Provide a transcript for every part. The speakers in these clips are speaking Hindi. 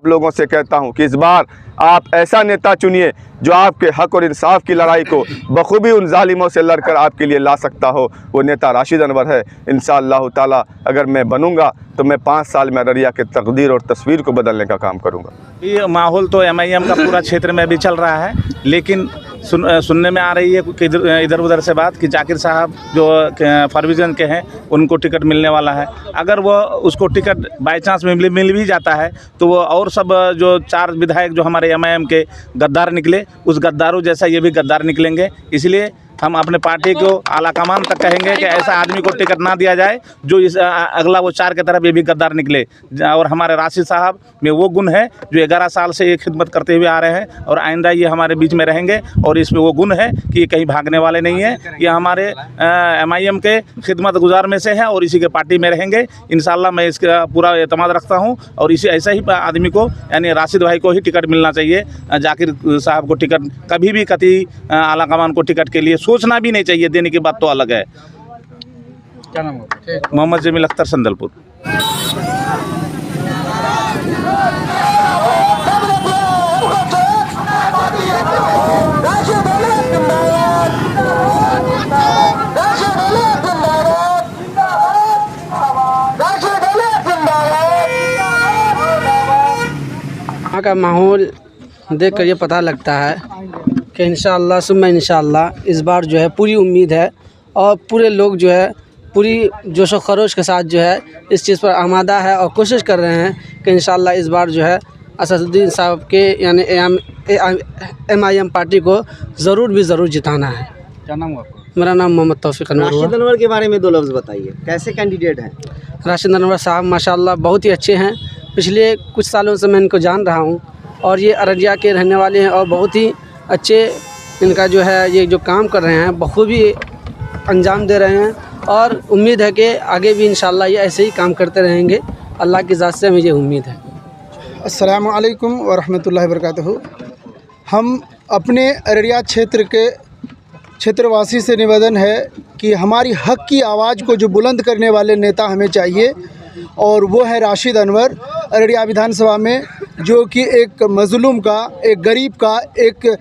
आप लोगों से कहता हूं कि इस बार आप ऐसा नेता चुनिए जो आपके हक और इंसाफ की लड़ाई को बखूबी उन जालिमों से लड़कर आपके लिए ला सकता हो। वो नेता राशिद अनवर है। इंशाअल्लाह ताला अगर मैं बनूंगा तो मैं 5 साल में अररिया के तकदीर और तस्वीर को बदलने का काम करूंगा। ये माहौल तो MIM का पूरा क्षेत्र में भी चल रहा है, लेकिन सुनने में आ रही है कि इधर उधर से बात कि जाकिर साहब जो फॉरविजन के हैं उनको टिकट मिलने वाला है। अगर वो उसको टिकट बाई चांस में मिल भी जाता है तो वो और सब जो 4 विधायक जो हमारे MIM के गद्दार निकले, उस गद्दारों जैसा ये भी गद्दार निकलेंगे। इसलिए हम अपने पार्टी को आला कमान तक कहेंगे कि ऐसा आदमी को टिकट ना दिया जाए जो इस अगला वो 4 की तरफ ये भी गद्दार निकले। और हमारे राशिद साहब में वो गुण है जो 11 साल से ये खिदमत करते हुए आ रहे हैं और आइंदा ये हमारे बीच में रहेंगे। और इसमें वो गुण है कि ये कहीं भागने वाले नहीं हैं, ये हमारे MIM के खिदमत गुजार में से हैं और इसी के पार्टी में रहेंगे। इंशाल्लाह मैं इसका पूरा एतमाद रखता हूँ और इसी ऐसा ही आदमी को यानी राशिद भाई को ही टिकट मिलना चाहिए। जाकिर साहब को टिकट कभी भी कतई आला कमान को टिकट के लिए सोचना भी नहीं चाहिए, देने की बात तो अलग है। क्या नाम है? मोहम्मद जमील अख्तर, संदलपुर। यहाँ का माहौल देख कर ये पता लगता है कि इंशाअल्लाह सुम्मा इंशाअल्लाह इस बार जो है पूरी उम्मीद है और पूरे लोग जो है पूरी जोश व खरोश के साथ जो है इस चीज़ पर आमादा है और कोशिश कर रहे हैं कि इंशाअल्लाह इस बार जो है असदुद्दीन साहब के यानी MIM पार्टी को ज़रूर जिताना है। क्या नाम है आपका? मेरा नाम मोहम्मद तौफीक अनवर हुआ। राशिद अनवर के बारे में 2 लफ्ज़ बताइए, कैसे कैंडिडेट हैं? राशिद अनवर साहब माशाअल्लाह बहुत ही अच्छे हैं। पिछले कुछ सालों से मैं इनको जान रहा हूँ और ये अररिया के रहने वाले हैं और बहुत ही अच्छे इनका जो है ये जो काम कर रहे हैं बखूबी अंजाम दे रहे हैं और उम्मीद है कि आगे भी इंशाअल्लाह ये ऐसे ही काम करते रहेंगे। अल्लाह की ज़ात से हमें ये उम्मीद है। अस्सलामु अलैकुम व रहमतुल्लाहि व बरकातहू। हम अपने अररिया क्षेत्र के क्षेत्रवासी से निवेदन है कि हमारी हक की आवाज़ को जो बुलंद करने वाले नेता हमें चाहिए और वो है राशिद अनवर। अररिया विधानसभा में जो कि एक मज़लूम का, एक गरीब का, एक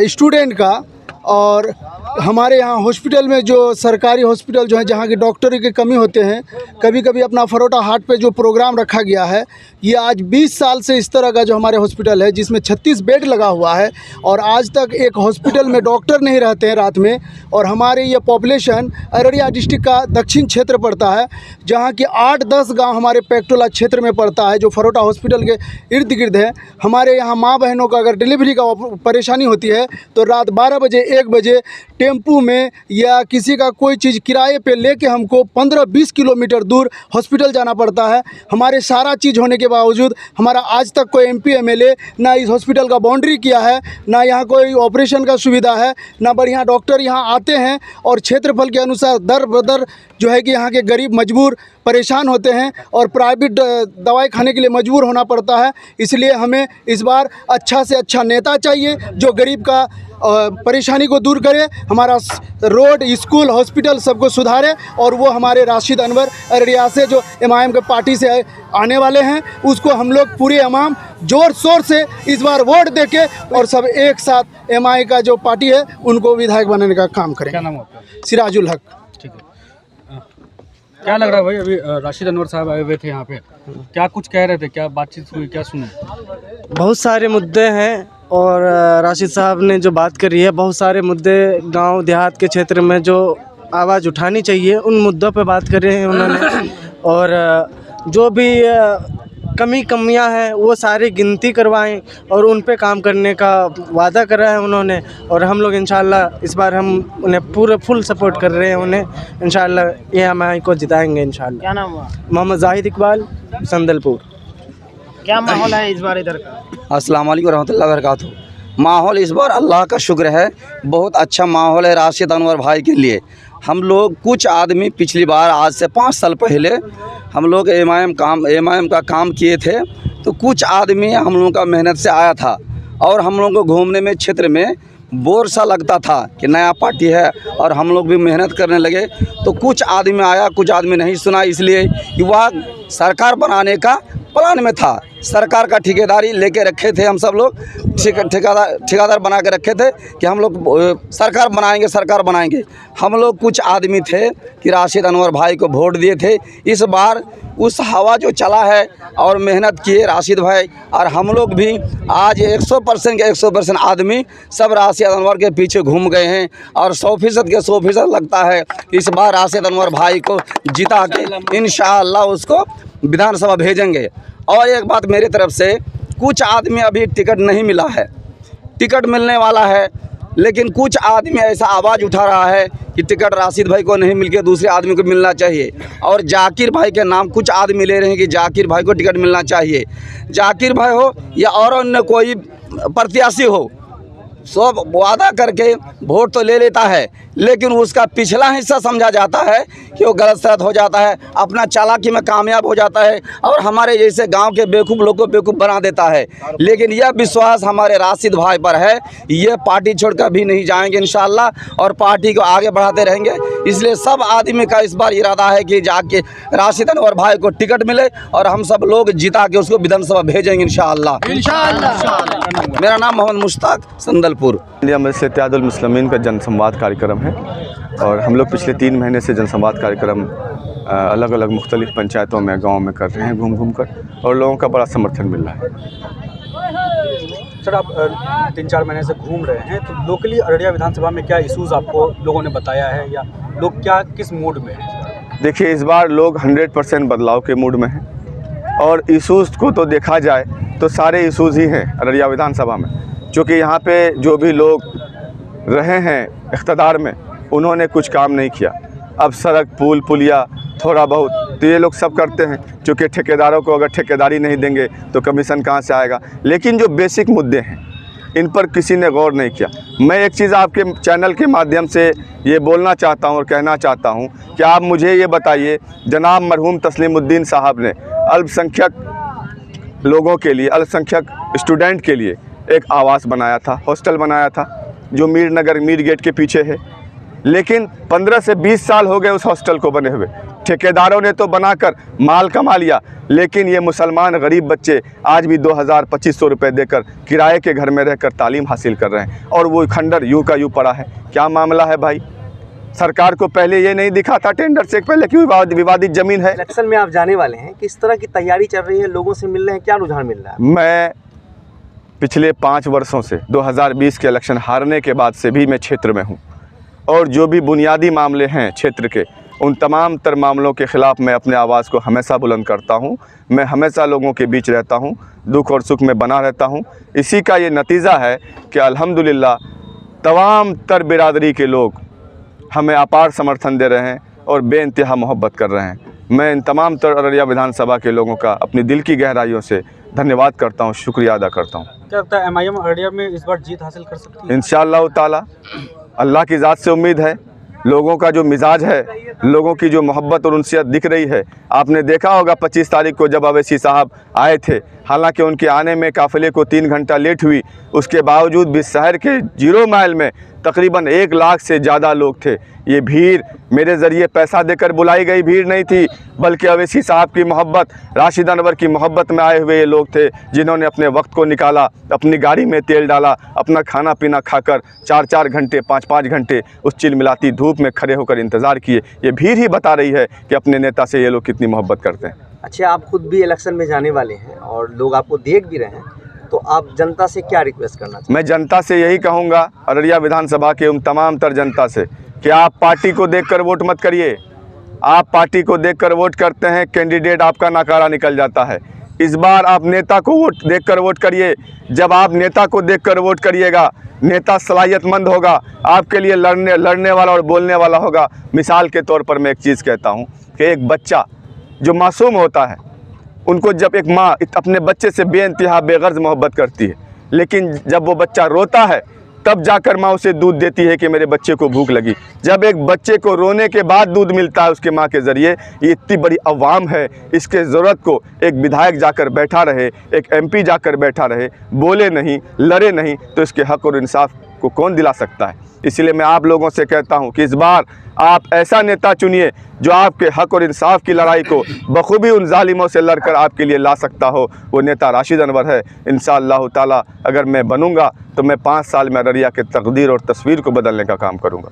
स्टूडेंट का और हमारे यहाँ हॉस्पिटल में जो सरकारी हॉस्पिटल जो है जहाँ की डॉक्टरों की कमी होते हैं, कभी कभी अपना फरोटा हाट पे जो प्रोग्राम रखा गया है ये आज 20 साल से इस तरह का जो हमारे हॉस्पिटल है जिसमें 36 बेड लगा हुआ है और आज तक एक हॉस्पिटल में डॉक्टर नहीं रहते हैं रात में। और हमारे ये पॉपुलेशन अररिया डिस्ट्रिक्ट का दक्षिण क्षेत्र पड़ता है जहाँ की 8-10 गाँव हमारे पेक्टोला क्षेत्र में पड़ता है जो फरोटा हॉस्पिटल के इर्द गिर्द है। हमारे यहाँ माँ बहनों का अगर डिलीवरी का परेशानी होती है तो रात 12 बजे 1 बजे टेम्पू में या किसी का कोई चीज़ किराए पे लेके हमको 15-20 किलोमीटर दूर हॉस्पिटल जाना पड़ता है। हमारे सारा चीज़ होने के बावजूद हमारा आज तक कोई MP MLA ना इस हॉस्पिटल का बाउंड्री किया है, ना यहाँ कोई ऑपरेशन का सुविधा है, ना बढ़िया डॉक्टर यहाँ आते हैं और क्षेत्रफल के अनुसार दर बदर जो है कि यहाँ के गरीब मजबूर परेशान होते हैं और प्राइवेट दवाई खाने के लिए मजबूर होना पड़ता है। इसलिए हमें इस बार अच्छा से अच्छा नेता चाहिए जो गरीब का परेशानी को दूर करे, हमारा रोड, स्कूल, हॉस्पिटल सबको सुधारे और वो हमारे राशिद अनवर अररिया से जो MIM के पार्टी से आने वाले हैं उसको हम लोग पूरे अवाम ज़ोर शोर से इस बार वोट देके और सब एक साथ MI का जो पार्टी है उनको विधायक बनाने का काम करें। क्या नाम है आपका? सिराजुल हक। ठीक है। क्या लग रहा है भाई, अभी राशिद अनवर साहब आए हुए थे यहाँ पे, क्या कुछ कह रहे थे, क्या बातचीत हुई, क्या सुने? बहुत सारे मुद्दे हैं और राशिद साहब ने जो बात करी है, बहुत सारे मुद्दे गांव देहात के क्षेत्र में जो आवाज़ उठानी चाहिए उन मुद्दों पे बात करी है उन्होंने। और जो भी कमियां हैं वो सारी गिनती करवाएं और उन पे काम करने का वादा करा है उन्होंने। और हम लोग इंशाल्लाह इस बार हम उन्हें पूरे फुल सपोर्ट कर रहे हैं, उन्हें इंशाल्लाह ये MI को जिताएंगे इंशाल्लाह। क्या नाम हुआ? मोहम्मद जाहिद इकबाल, संदलपुर। क्या माहौल है इस बार इधर का? अस्सलाम वालेकुम रहमतुल्लाहि व बरकातहू। माहौल इस बार अल्लाह का शुक्र है, बहुत अच्छा माहौल है राशिद अनवर भाई के लिए। हम लोग कुछ आदमी पिछली बार आज से 5 साल पहले हम लोग MIM का काम किए थे तो कुछ आदमी हम लोगों का मेहनत से आया था और हम लोगों को घूमने में क्षेत्र में बोर सा लगता था कि नया पार्टी है और हम लोग भी मेहनत करने लगे तो कुछ आदमी आया, कुछ आदमी नहीं सुना, इसलिए युवा सरकार बनाने का प्लान में था। सरकार का ठेकेदारी लेके रखे थे हम सब लोग, ठेकेदार बना के रखे थे कि हम लोग सरकार बनाएंगे। हम लोग कुछ आदमी थे कि राशिद अनवर भाई को वोट दिए थे। इस बार उस हवा जो चला है और मेहनत किए राशिद भाई और हम लोग भी आज 100% के 100% आदमी सब राशिद अनवर के पीछे घूम गए हैं और 100% के 100% लगता है इस बार राशिद अनवर भाई को जिता के इंशाअल्लाह उसको विधानसभा भेजेंगे। और एक बात मेरी तरफ से, कुछ आदमी अभी टिकट नहीं मिला है, टिकट मिलने वाला है, लेकिन कुछ आदमी ऐसा आवाज़ उठा रहा है कि टिकट राशिद भाई को नहीं मिलके दूसरे आदमी को मिलना चाहिए। और जाकिर भाई के नाम कुछ आदमी ले रहे हैं कि जाकिर भाई को टिकट मिलना चाहिए। जाकिर भाई हो या और अन्य कोई प्रत्याशी हो, सब वादा करके वोट तो ले लेता है, लेकिन उसका पिछला हिस्सा समझा जाता है कि वो गलत सलत हो जाता है, अपना चालाकी में कामयाब हो जाता है और हमारे जैसे गांव के बेवकूफ़ लोग को बेवकूफ़ बना देता है। लेकिन यह विश्वास हमारे राशिद भाई पर है, ये पार्टी छोड़कर भी नहीं जाएंगे इंशाअल्लाह और पार्टी को आगे बढ़ाते रहेंगे। इसलिए सब आदमी का इस बार इरादा है कि जाके राशिद अनवर भाई को टिकट मिले और हम सब लोग जिता के उसको विधानसभा भेजेंगे इंशाअल्लाह। मेरा नाम मोहम्मद मुश्ताक, संदलपुर। इंडिया मजलिस इत्तेहादुल मुस्लिमीन का जनसंवाद कार्यक्रम है और हम लोग पिछले 3 महीने से जनसंवाद कार्यक्रम अलग अलग मुख्तलिफ पंचायतों में, गाँव में कर रहे हैं घूम कर, और लोगों का बड़ा समर्थन मिल रहा है। सर, आप 3-4 महीने से घूम रहे हैं, तो लोकली अररिया विधानसभा में क्या इश्यूज़ आपको लोगों ने बताया है या लोग क्या किस मूड में हैं? देखिए, इस बार लोग 100% बदलाव के मूड में हैं और इशूज़ को तो देखा जाए तो सारे इशूज़ ही हैं अररिया विधानसभा में, क्योंकि यहाँ पे जो भी लोग रहे हैं इख्तदार में उन्होंने कुछ काम नहीं किया। अब सड़क, पुल, पुलिया थोड़ा बहुत तो ये लोग सब करते हैं, क्योंकि ठेकेदारों को अगर ठेकेदारी नहीं देंगे तो कमीशन कहाँ से आएगा। लेकिन जो बेसिक मुद्दे हैं इन पर किसी ने गौर नहीं किया। मैं एक चीज़ आपके चैनल के माध्यम से ये बोलना चाहता हूँ और कहना चाहता हूँ कि आप मुझे ये बताइए, जनाब मरहूम तस्लीमुद्दीन साहब ने अल्पसंख्यक लोगों के लिए, अल्पसंख्यक स्टूडेंट के लिए एक आवास बनाया था, हॉस्टल बनाया था, जो मीर गेट के पीछे है। लेकिन 15 से 20 साल हो गए उस हॉस्टल को बने हुए। ठेकेदारों ने तो बनाकर माल कमा लिया, लेकिन ये मुसलमान गरीब बच्चे आज भी 2000-2500 रुपये देकर किराए के घर में रहकर तालीम हासिल कर रहे हैं और वो खंडर यूं का यूं पड़ा है। क्या मामला है भाई? सरकार को पहले ये नहीं दिखा था टेंडर से पहले कि विवादित ज़मीन है। इलेक्शन में आप जाने वाले हैं, किस तरह की तैयारी चल रही है, लोगों से मिल रहे हैं, क्या रुझान मिल रहा है? मैं पिछले 5 वर्षों से 2020 के इलेक्शन हारने के बाद से भी मैं क्षेत्र में हूँ और जो भी बुनियादी मामले हैं क्षेत्र के, उन तमाम तर मामलों के ख़िलाफ़ मैं अपने आवाज़ को हमेशा बुलंद करता हूँ। मैं हमेशा लोगों के बीच रहता हूँ, दुख और सुख में बना रहता हूँ। इसी का ये नतीजा है कि अल्हम्दुलिल्लाह तमाम तर बिरादरी के लोग हमें अपार समर्थन दे रहे हैं और बेइंतहा मोहब्बत कर रहे हैं। मैं इन तमाम तर अररिया विधानसभा के लोगों का अपनी दिल की गहराइयों से धन्यवाद करता हूँ, शुक्रिया अदा करता हूँ। क्या लगता है MIM अररिया में इस बार जीत हासिल कर सकती है? इंशाअल्लाह ताला, अल्लाह की ज़ात से उम्मीद है। लोगों का जो मिजाज है, लोगों की जो मोहब्बत और उनसियत दिख रही है। आपने देखा होगा 25 तारीख को जब अवैसी साहब आए थे, हालांकि उनके आने में काफ़िले को 3 घंटा लेट हुई, उसके बावजूद भी शहर के 0 माइल में तकरीबन 1 लाख से ज़्यादा लोग थे। ये भीड़ मेरे ज़रिए पैसा देकर बुलाई गई भीड़ नहीं थी, बल्कि अवैसी साहब की मोहब्बत, राशिद अनवर की मोहब्बत में आए हुए ये लोग थे, जिन्होंने अपने वक्त को निकाला, अपनी गाड़ी में तेल डाला, अपना खाना पीना खाकर 4-4 घंटे 5-5 घंटे उस चिलमिलाती धूप में खड़े होकर इंतज़ार किए। ये भीड़ ही बता रही है कि अपने नेता से ये लोग कितनी मोहब्बत करते हैं। अच्छा, आप खुद भी इलेक्शन में जाने वाले हैं और लोग आपको देख भी रहे हैं, तो आप जनता से क्या रिक्वेस्ट करना चाहते हैं? मैं जनता से यही कहूँगा, अररिया विधानसभा के उन तमाम तर जनता से, कि आप पार्टी को देखकर वोट मत करिए। आप पार्टी को देखकर वोट करते हैं, कैंडिडेट आपका नाकारा निकल जाता है। इस बार आप नेता को देखकर वोट करिए। जब आप नेता को देखकर वोट करिएगा, नेता सलाहियतमंद होगा, आपके लिए लड़ने वाला और बोलने वाला होगा। मिसाल के तौर पर मैं एक चीज़ कहता हूँ कि एक बच्चा जो मासूम होता है, उनको जब एक माँ अपने बच्चे से बेइंतहा बेगर्ज मोहब्बत करती है, लेकिन जब वो बच्चा रोता है तब जाकर माँ उसे दूध देती है कि मेरे बच्चे को भूख लगी। जब एक बच्चे को रोने के बाद दूध मिलता है उसके माँ के ज़रिए, ये इतनी बड़ी अवाम है, इसके ज़रूरत को एक विधायक जाकर बैठा रहे, एक MP जाकर बैठा रहे, बोले नहीं, लड़े नहीं, तो इसके हक़ और इंसाफ आपको कौन दिला सकता है। इसलिए मैं आप लोगों से कहता हूं कि इस बार आप ऐसा नेता चुनिए जो आपके हक और इंसाफ की लड़ाई को बखूबी उन जालिमों से लड़कर आपके लिए ला सकता हो। वो नेता राशिद अनवर है। इंशाअल्लाह ताला अगर मैं बनूंगा तो मैं 5 साल में अररिया के तकदीर और तस्वीर को बदलने का काम करूंगा।